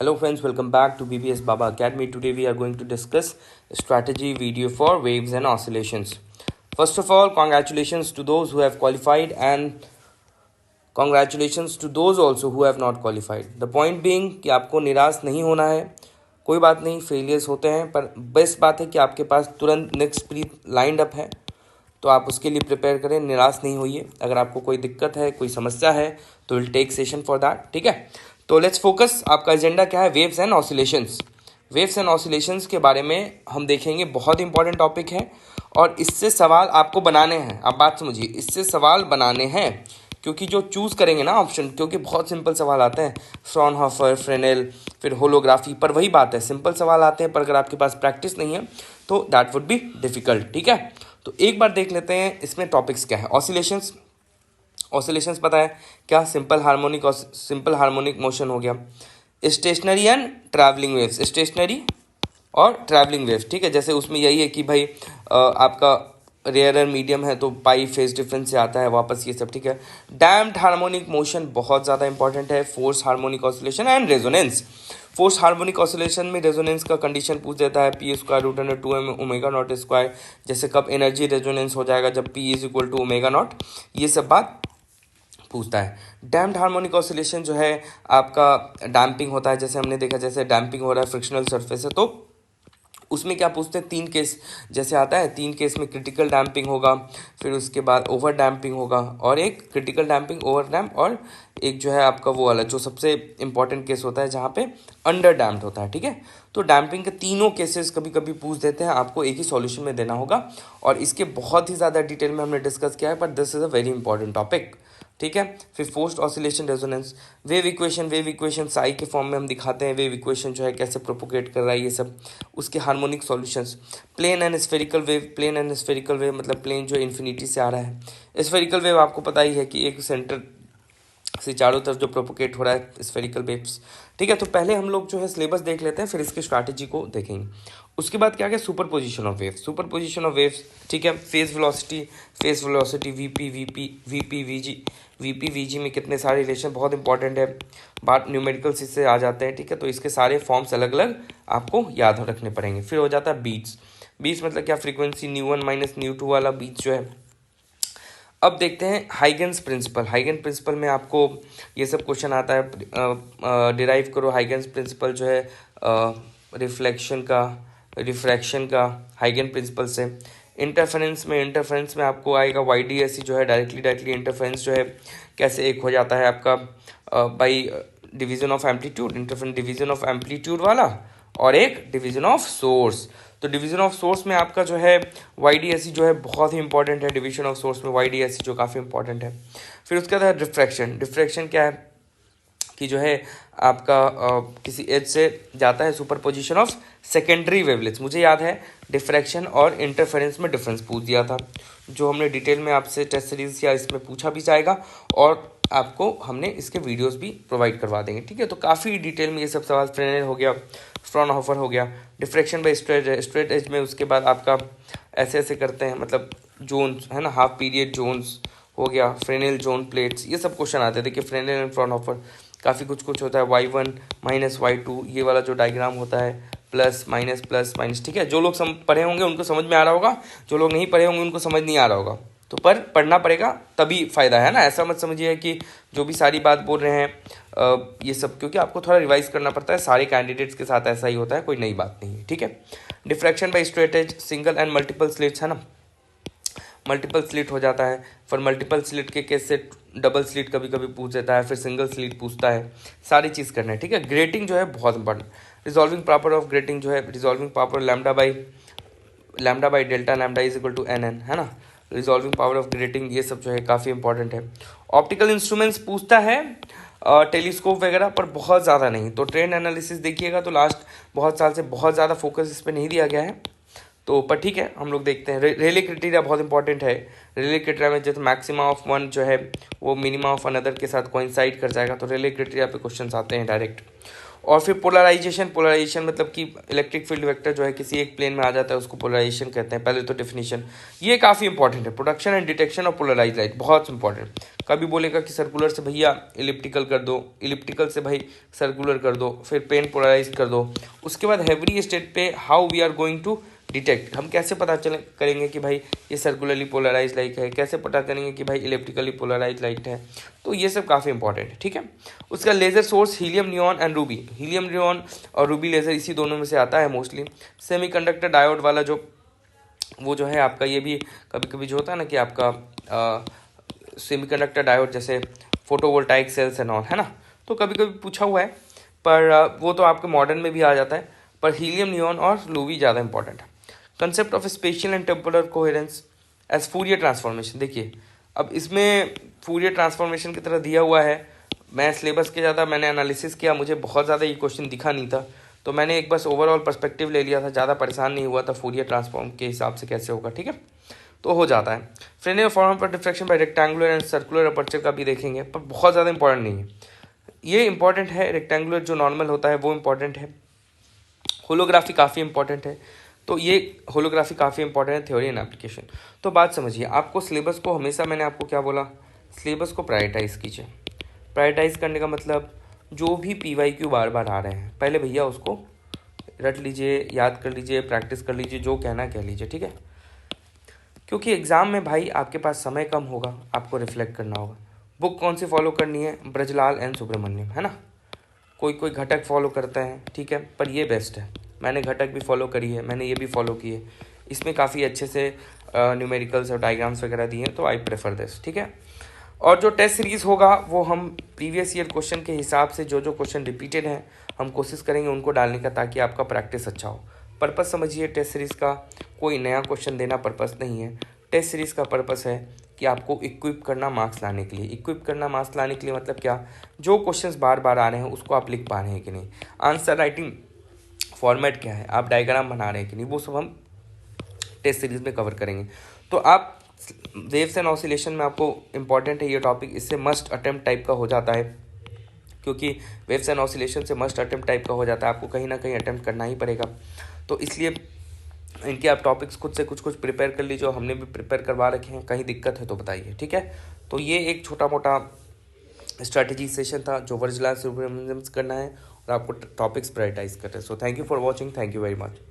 Hello friends, welcome back to BBS Baba Academy. Today we are going to discuss strategy video for waves and oscillations. First of all, congratulations to those who have qualified and congratulations to those also who have not qualified. The point being कि आपको निराश नहीं होना है. कोई बात नहीं, failures होते हैं, पर बेस्ट बात है कि आपके पास तुरंत नेक्स्ट प्री लाइंड अप है, तो आप उसके लिए प्रिपेयर करें, निराश नहीं होइए. अगर आपको कोई दिक्कत है, कोई समस्या है, तो will take session for that. ठीक है, तो लेट्स फोकस. आपका एजेंडा क्या है? Waves and oscillations. Waves and oscillations के बारे में हम देखेंगे. बहुत इंपॉर्टेंट टॉपिक है और इससे सवाल आपको बनाने हैं. आप बात समझिए, इससे सवाल बनाने हैं, क्योंकि जो चूज़ करेंगे ना ऑप्शन, क्योंकि बहुत सिंपल सवाल आते हैं, फ्रॉनहोफर, फ्रेनेल, फिर होलोग्राफी, पर वही बात है, सिंपल सवाल आते हैं, पर अगर आपके पास प्रैक्टिस नहीं है तो दैट वुड बी डिफिकल्ट. ठीक है, तो एक बार देख लेते हैं इसमें टॉपिक्स क्या है. ऑसिलेशंस. ऑसिलेशंस पता है क्या? सिंपल हार्मोनिक मोशन हो गया. Stationary and travelling waves. Stationary और ट्रैवलिंग वेव्स. ठीक है, जैसे उसमें यही है कि भाई आपका रेयर मीडियम है तो पाई फेज डिफरेंस से आता है वापस, ये सब. ठीक है, डैम्प्ड हार्मोनिक मोशन बहुत ज़्यादा इंपॉर्टेंट है. Force harmonic oscillation and resonance. Force harmonic oscillation में रेजोनेंस का कंडीशन पूछ देता है, P square root under 2m omega naught square. जैसे कब एनर्जी रेजोनेंस हो जाएगा? जब P is equal to omega naught. ये सब बात पूछता है. डैम्प्ड हार्मोनिक ऑसिलेशन जो है आपका डैम्पिंग होता है, जैसे हमने देखा, जैसे डैम्पिंग हो रहा है फ्रिक्शनल सरफेस है, तो उसमें क्या पूछते हैं? 3 केस जैसे आता है. 3 केस में क्रिटिकल डैम्पिंग होगा, फिर उसके बाद ओवर डैम्पिंग होगा, और एक क्रिटिकल डैम्पिंग, ओवर डैम्प, और एक जो है आपका वो वाला जो सबसे इंपॉर्टेंट केस होता है जहाँ पे अंडर डैम्प्ड होता है. ठीक है, तो डैम्पिंग के तीनों केसेस कभी कभी पूछ देते हैं, आपको एक ही सॉल्यूशन में देना होगा, और इसके बहुत ही ज़्यादा डिटेल में हमने डिस्कस किया है, पर this is a very important topic. ठीक है, फिर forced oscillation resonance. Wave equation Sai के फॉर्म में हम दिखाते हैं वेव इक्वेशन जो है कैसे प्रोपोगेट कर रहा है, ये सब. उसके harmonic solutions. Plane and spherical wave मतलब प्लेन जो इन्फिनिटी से आ रहा है. स्फेरिकल वेव आपको पता ही है कि एक सेंटर से चारों तरफ जो प्रोपोगेट हो रहा है स्फेरिकल वेव्स. ठीक है, तो पहले हम लोग जो है सिलेबस देख लेते हैं, फिर इसकी स्ट्रैटेजी को देखेंगे. उसके बाद क्या क्या? Super position of waves. Super position of waves. ठीक है, फेज वेलोसिटी वीपी वीजी में कितने सारे रिलेशन, बहुत इंपॉर्टेंट है. बात न्यूमेरिकल्स इससे आ जाते हैं. ठीक है, तो इसके सारे फॉर्म्स अलग अलग आपको याद रखने पड़ेंगे. फिर हो जाता है बीट्स. बीट्स मतलब क्या? फ्रीक्वेंसी न्यू 1 माइनस न्यू 2 वाला बीट्स जो है. अब देखते हैं हाइगन्स प्रिंसिपल. हाइगन प्रिंसिपल में आपको ये सब क्वेश्चन आता है. डिराइव करो हाइगन्स प्रिंसिपल जो है रिफ्रैक्शन का हाइगन प्रिंसिपल से. इंटरफेरेंस में आपको आएगा YDSE जो है डायरेक्टली इंटरफेरेंस जो है कैसे एक हो जाता है आपका by division of amplitude. Interference division of amplitude वाला, और एक डिवीजन ऑफ सोर्स. तो डिवीजन ऑफ सोर्स में आपका जो है YDSE जो है बहुत ही इंपॉर्टेंट है. डिवीजन ऑफ सोर्स में YDSE जो काफ़ी इंपॉर्टेंट है. फिर उसके बाद डिफ्रैक्शन क्या है कि जो है आपका किसी एज से जाता है. Super position of secondary wavelets. मुझे याद है डिफ्रैक्शन और इंटरफेरेंस में डिफरेंस पूछ दिया था, जो हमने डिटेल में आपसे टेस्ट सीरीज या इसमें पूछा भी जाएगा, और आपको हमने इसके वीडियोस भी प्रोवाइड करवा देंगे. ठीक है, तो काफ़ी डिटेल में ये सब सवाल. फ्रेनेल हो गया, फ्रॉनहोफर हो गया, डिफ्रैक्शन बाय स्ट्रेट एज में. उसके बाद आपका ऐसे करते हैं, मतलब जोन्स है ना, हाफ पीरियड जोन्स हो गया, फ्रेनेल जोन प्लेट्स, ये सब क्वेश्चन आते हैं. देखिए फ्रेनेल एंड फ्रॉनहोफर काफ़ी कुछ होता है. Y1 माइनस Y2 ये वाला जो डायग्राम होता है, प्लस माइनस. ठीक है, जो लोग पढ़े होंगे उनको समझ में आ रहा होगा, जो लोग नहीं पढ़े होंगे उनको समझ नहीं आ रहा होगा, तो पर पढ़ना पड़ेगा तभी फ़ायदा है ना. ऐसा मत समझिए कि जो भी सारी बात बोल रहे हैं ये सब, क्योंकि आपको थोड़ा रिवाइज करना पड़ता है. सारे कैंडिडेट्स के साथ ऐसा ही होता है, कोई नई बात नहीं है. ठीक है, diffraction by straight edge, single and multiple slits है ना, मल्टीपल स्लिट हो जाता है. फिर मल्टीपल स्लिट के केस से डबल स्लिट कभी कभी पूछ देता है, फिर सिंगल स्लिट पूछता है. सारी चीज़ करना है. ठीक है, ग्रेटिंग जो है बहुत important. Resolving power of grating जो है, resolving power lambda by delta lambda is equal to NN है ना. रिजॉल्विंग पावर ऑफ ग्रेटिंग ये सब जो है काफ़ी इंपॉर्टेंट है. ऑप्टिकल इंस्ट्रूमेंट्स पूछता है, टेलीस्कोप वगैरह, पर बहुत ज़्यादा नहीं. तो ट्रेंड एनालिसिस देखिएगा तो लास्ट बहुत साल से बहुत ज़्यादा फोकस इस पर नहीं दिया गया है, तो पर ठीक है हम लोग देखते हैं. रेले क्राइटेरिया बहुत इंपॉर्टेंट है. रेले क्राइटेरिया में जैसे मैक्सिमा ऑफ वन जो है वो मिनिमा ऑफ अनदर के साथ कोइंसाइड कर जाएगा, तो रेले क्राइटेरिया पे क्वेश्चन आते हैं डायरेक्ट. और फिर पोलराइजेशन मतलब कि इलेक्ट्रिक फील्ड वेक्टर जो है किसी एक प्लेन में आ जाता है उसको पोलराइजेशन कहते हैं। पहले तो डेफिनेशन ये काफ़ी इंपॉर्टेंट है, production and detection of polarise light बहुत इंपॉर्टेंट। कभी बोलेगा कि सर्कुलर से भैया इलिप्टिकल कर दो, इलिप्टिकल से भाई सर्कुलर कर दो, फिर पेन पोलराइज कर दो। उसके बाद हेवरी स्टेट पे how we are going to detect, हम कैसे पता करेंगे कि भाई ये सर्कुलरली पोलराइज लाइट है, कैसे पता करेंगे कि भाई इलेक्ट्रिकली पोलराइज लाइट है। तो ये सब काफ़ी इंपॉर्टेंट है, ठीक है। उसका laser source helium neon and Ruby, helium neon और रूबी लेज़र इसी दोनों में से आता है मोस्टली। सेमीकंडक्टर डायोड वाला जो वो जो है आपका, ये भी कभी कभी जो होता है ना कि आपका सेमीकंडक्टर डायोड जैसे फोटोवोल्टाइक सेल्स एंड ऑल, है ना, तो कभी कभी पूछा हुआ है, पर वो तो आपके मॉडर्न में भी आ जाता है, पर हीलियम नियॉन और रूबी ज़्यादा इंपॉर्टेंट है। Concept of spatial and temporal coherence as Fourier transformation, देखिए अब इसमें फूरियर ट्रांसफॉर्मेशन की तरह दिया हुआ है। मैं सिलेबस के ज़्यादा मैंने एनालिसिस किया, मुझे बहुत ज़्यादा ये क्वेश्चन दिखा नहीं था, तो मैंने एक बस ओवरऑल पर्सपेक्टिव ले लिया था, ज़्यादा परेशान नहीं हुआ था फूरियर ट्रांसफॉर्म के हिसाब से कैसे होगा, ठीक है, तो हो जाता है। फ्रेनेल फॉर्म पर diffraction bye rectangular and circular aperture का भी देखेंगे, पर बहुत ज़्यादा इंपॉर्टेंट नहीं है। ये इंपॉर्टेंट है, रेक्टेंगुलर जो नॉर्मल होता है वो इंपॉर्टेंट है। होलोग्राफी काफ़ी इंपॉर्टेंट है, तो ये होलोग्राफी काफ़ी इंपॉर्टेंट है, थ्योरी एंड एप्लीकेशन। तो बात समझिए, आपको सिलेबस को हमेशा मैंने आपको क्या बोला, सिलेबस को प्रायोरिटाइज कीजिए। प्रायोरिटाइज करने का मतलब जो भी PYQ बार बार आ रहे हैं पहले भैया उसको रट लीजिए, याद कर लीजिए, प्रैक्टिस कर लीजिए, जो कहना कह लीजिए, ठीक है। क्योंकि एग्ज़ाम में भाई आपके पास समय कम होगा, आपको रिफ्लेक्ट करना होगा। बुक कौन सी फॉलो करनी है, ब्रजलाल एंड सुब्रमण्यम, है ना। कोई कोई घटक फॉलो करता है, ठीक है, पर ये बेस्ट है। मैंने घटक भी फॉलो करी है, मैंने ये भी फॉलो की है, इसमें काफ़ी अच्छे से न्यूमेरिकल्स और डायग्राम्स वगैरह दिए हैं, तो आई प्रेफर दिस, ठीक है। और जो टेस्ट सीरीज़ होगा वो हम प्रीवियस ईयर क्वेश्चन के हिसाब से जो जो क्वेश्चन रिपीटेड हैं हम कोशिश करेंगे उनको डालने का, ताकि आपका प्रैक्टिस अच्छा हो। पर्पस समझिए, टेस्ट सीरीज़ का कोई नया क्वेश्चन देना पर्पस नहीं है। टेस्ट सीरीज़ का पर्पस है कि आपको इक्विप करना मार्क्स लाने के लिए। इक्विप करना मार्क्स लाने के लिए मतलब क्या, जो क्वेश्चंस बार बार आ रहे हैं उसको आप लिख पा रहे हैं कि नहीं, आंसर राइटिंग फॉर्मेट क्या है, आप डायग्राम बना रहे हैं कि नहीं, वो सब हम टेस्ट सीरीज में कवर करेंगे। तो आप वेव्स एंड ऑसिलेशन में आपको इंपॉर्टेंट है ये टॉपिक, इससे मस्ट अटेम्प्ट टाइप का हो जाता है, क्योंकि वेव्स एंड ऑसिलेशन से मस्ट अटेम्प्ट टाइप का हो जाता है, आपको कहीं ना कहीं अटेम्प्ट करना ही पड़ेगा। तो इसलिए इनके आप टॉपिक्स खुद से कुछ कुछ प्रिपेयर कर लीजिए, हमने भी प्रिपेयर करवा रखे हैं, कहीं दिक्कत है तो बताइए, ठीक है। तो ये एक छोटा मोटा स्ट्रैटेजी सेशन था जो वर्जलाल सुब्रमण्यम करना है, और आपको टॉपिक्स प्रायोरिटाइज करते हैं। So thank you for watching, thank you very much.